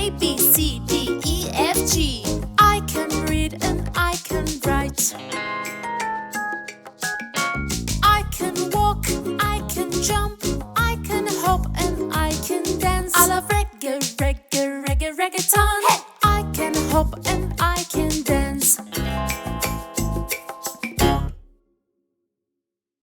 A, B, C, D, E, F, G. I can read and I can write. I can walk, I can jump, I can hop and I can dance. I love reggae, reggae, reggae, reggaeton. Hey! I can hop and I can dance.